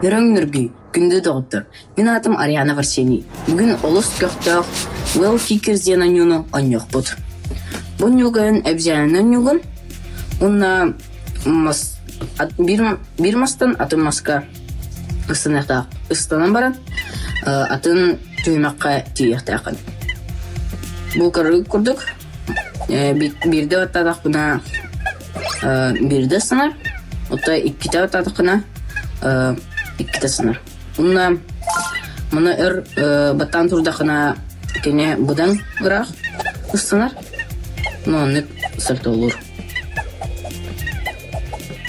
Нөрөң-нөргүй, күнді доғыттыр. Мен атым Ариана Варсений. Бүгін олыс көқтақ, Well Kickers ден анюны аньоқ бұд. Бұн юғын әбзянын анюғын, онна бір мастан атын маска ұстанақтақ ұстанан баран, атын түймаққа түйіқтақын. Бұл қарығы күрдік, бірді аттадақ бұна бірді сынар, отта иккіті аттадықына иккіті сынар. Онна мұны баттан тұрдақына кене бұдан ғырақ ұстанар, но оны сұрты олыр.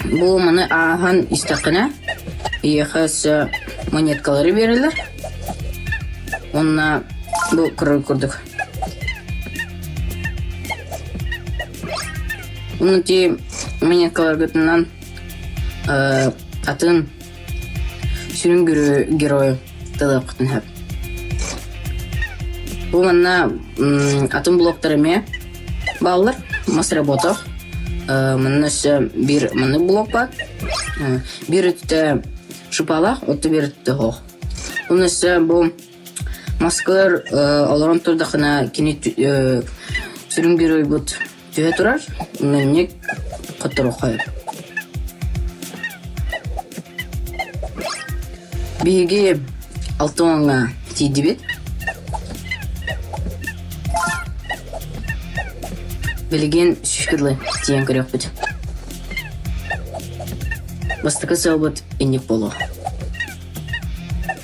Бұл мұны аған істақына еқас монеткалары берілер. Онна бұл құрығы күрдік. Оны те монеткалар көтінен атын сүрін герой тылып құтын әп. Бұл мұнна атын блоктарыме балылар, мас работақ. Мұнна бір мұны блок бар. Bir өтті шыпалақ, өтті бір өтті хоқ. Оны бұл маскалар оларын тұрдақына кене сүрін герой бұд түйе тұрар. Оны не қыттыр оқайыр. Бейге 6 оңға тейді бет. Білген шүшкірлі дейін көрек бұд. Бастықы сау бұд енек болу.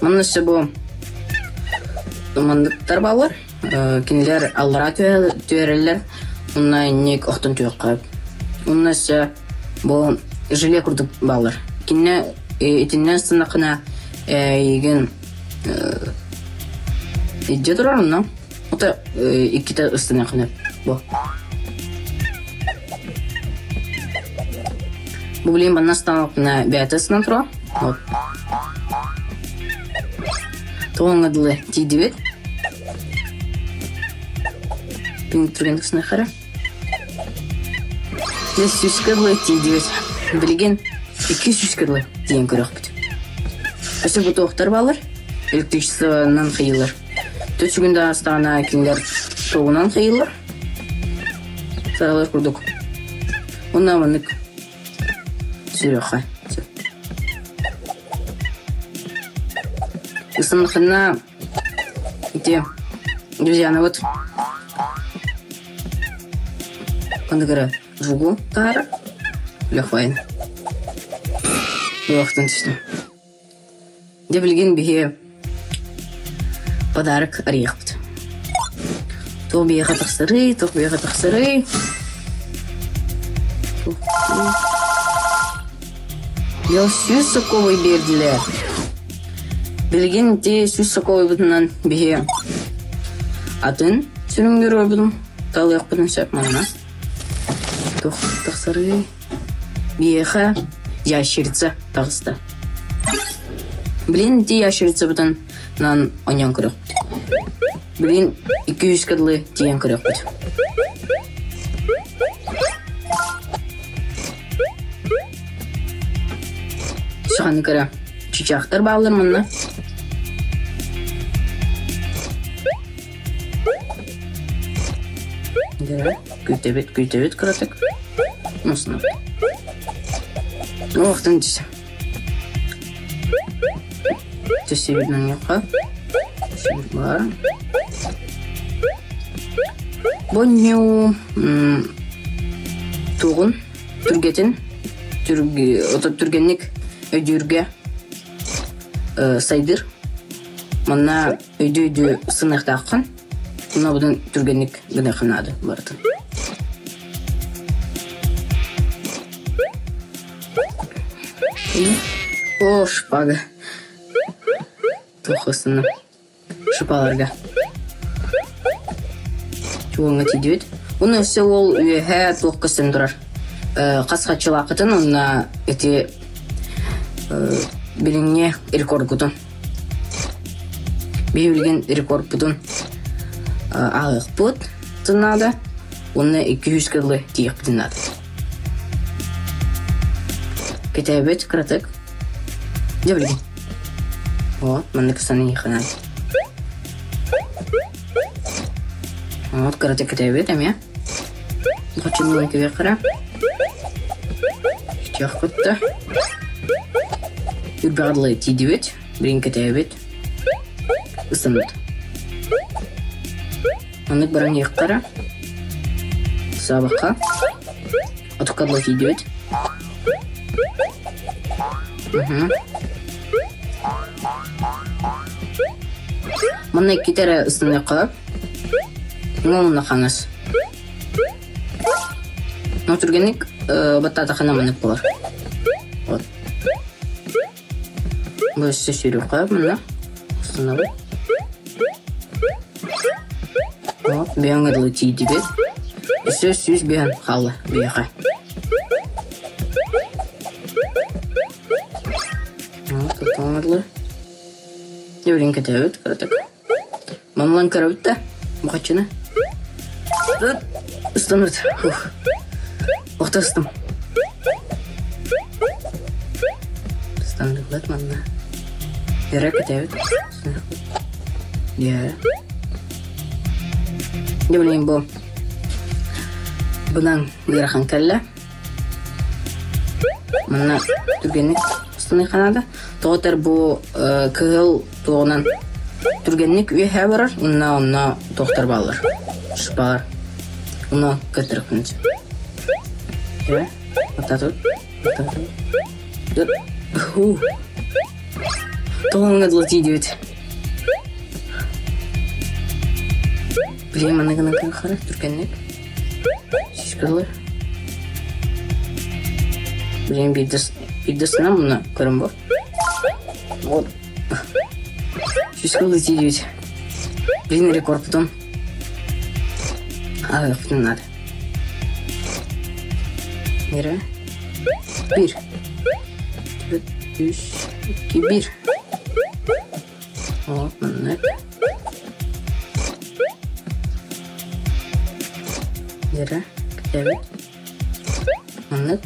Мұнысы бұл мандықтар балар. Кенелер аллара түйерелер. Онна енек оқтын түйек қайып. Мұнысы бұл жиле күрдік балар. Кенне етіннен сынақына еген едде тұрар мұна. Ота иккіті ұстына қынып. Бұл білейін бана станақына бәті ұстына тұра. Тоғын ғадылы тейді бет. Пен тұргендік сына қара. Здесь сүскірлі тейді бет. Білген 2 сүскірлі дейін көрек бұд. Осы бұты оқтар балар, электричестводан қиылыр. Төт жүгінді астағына кенлер тоғынан қиылыр. Саралар күрдік. Онна мұнық сүрек қай. Үсімдіқына ете друзьяны вот қандығыры жугу тағары лөхвайын. Уақытын түстім. Де білген біге подарок орех бұд. Тоқ бейеға тақсыры. Яу сүз соковой берділер. Білген де сүз соковой бұдынан біге атын сүрінгер ой бұдым. Талыяқ бұдын сөп маңына. Тоқ тақсыры. Бейеға яшырца тағысты. Білін де яшырца бұдан нан онян көрек бұд. Білін 200 кірлі дейін көрек бұд. Шағаны көрі чүчақтар бағылыр мұнна. Күйтебет күратық. Мұсына. Оқтын түсі. Түсі бедінің еқа. Шүр бар. Бұннеу туғын түргетін. Түргеннік өйдерге сайдыр. Мұнна өйді сынақта аққан. Мұна бұдан түргеннік ғына қынады барды. О, шпага. Тоқысыны шыпаларға. Чуыңа тейдет. Оны өсі ол өйе тоқысын тұрар. Қасқатшыл ақытын, онына өте біліңне рекорд бұдын. Бейілген рекорд бұдын ағық бұд тұнады. Оны 200 кірлі тейік бұдынады. Кетебет кратык. Девлиги. Вот, маннык саны хана. Вот, карате китебет, ами. Хочу мылынки векара. Чах кутта. Юрбадлы тидебет, брин китебет. Исанут. Маннык баран ехкара. Сабака. Атукадлы тидебет. Маннык китере ысыны кылып. Ngomong kanas. Mau turgenik batata kana manik polar. Вот. Бу сеширюка мына. Станабы. Вот, бияңырлы тидибет. Сөз биян халы бияха. Вот, таңырлы. Еврин кетебет, каратак. Мамлан карабытта. Бухачына. Станут. Охтастым. Станды блат манна. Ярак кетебет. Я. Дебилейм бу. Бунан бирахан калла. Манна түргенник станы ханада. Тоғытар бу кығыл тоғынан түргенник үйе барар. Унна тоқтар балар. Шпалар. Унна кәттірік күнці. Я. Отатут. Тоғын ғадылы тейдебет. Білейм анығына қара түргенник. Шишкалар. Білейм биддасына мұна көрім бар. Вот. Шишкалы тейдебет. Білейм рекорд потом. Ағық бүтін надо. Нері? Bir. 3, 2, 1. Hop, bunlar. Nere? Evet. Bunlar.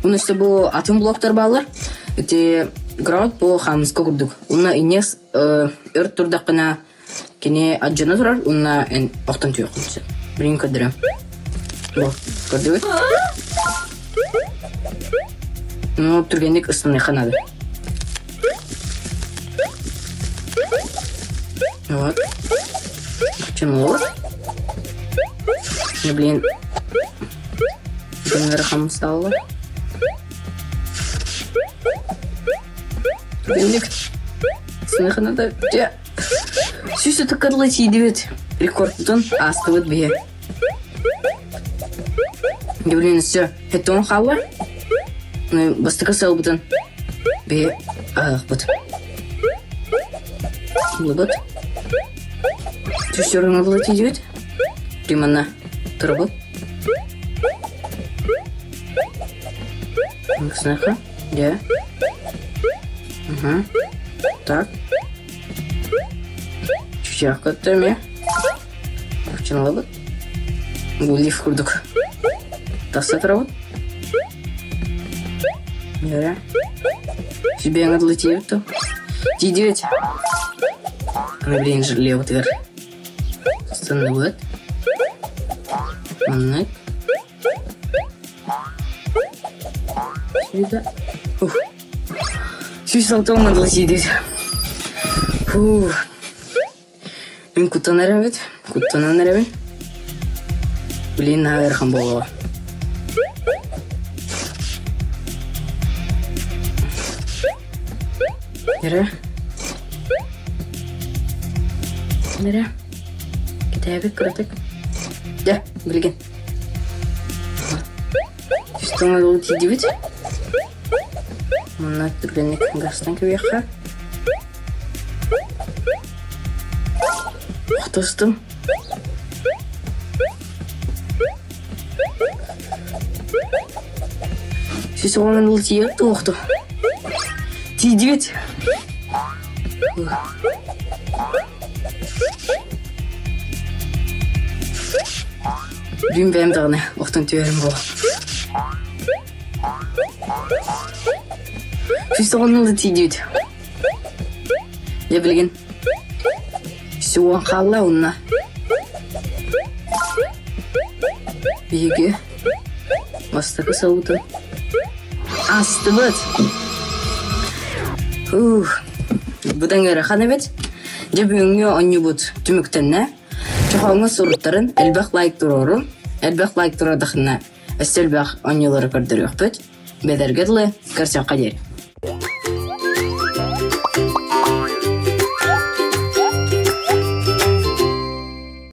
Bunun işte bu atım bloklar bağlar. Öte grad bu hamıska kurduk. Onunla ines ört turdakına kene acına durar. Onunla en oktan tüyük. Birin kadırım. Bu gördük. Ну, тургенник ысыны ханады. Вот. Чему? Ну, блин. Наверхом стало. Тургенник ысыны ханады. Süsü tıkadlı çiğdivit. Rekordtun astıvıt bihe. Geblenisi heton xallar. Бастыка сал бутын. Бе ағық бұт. Бұл бұт. Түштерін ұлы тейдебет. Приманна тұры бұт. Сынақа. Да. Так. Чучақ көттір ме? Күчінлы бұт. Бұл лиф күрдік. Тасы тұры бұт. Нера. Тебе надо тиету. Тидеть. Она, блин, левый твер. Сцена вот. Маннек. Сюда. Ух. Сюда там надо сидеть. Фух. Блин, куда наравит? Куда наравит? Блин, наверхом было. Nere? Nere? Kitapı kırdık. Ya, bilgin. Üstüne dolu tiydiğit. Bunlar türgenlik gastan gibi yakar. Oh dostum. Siz onun dolu tiydiğit oldu. Tiydiğit. Dün benim dağına oktun tüyerim bu. Süsüğünü tiydi. Ya bilgin. Süğün kalla onunla. Bigi. Bastakı savudu. Astı bıt. Budan göre kan evet. Cebüngü onyu bud. Tümüktenine. Çoğunlu soruların elbaq like dururum. Elbaq like duradığına. Estelbaq onyuları kırdırıyor bud. Bedergedli. Karşıya kadir.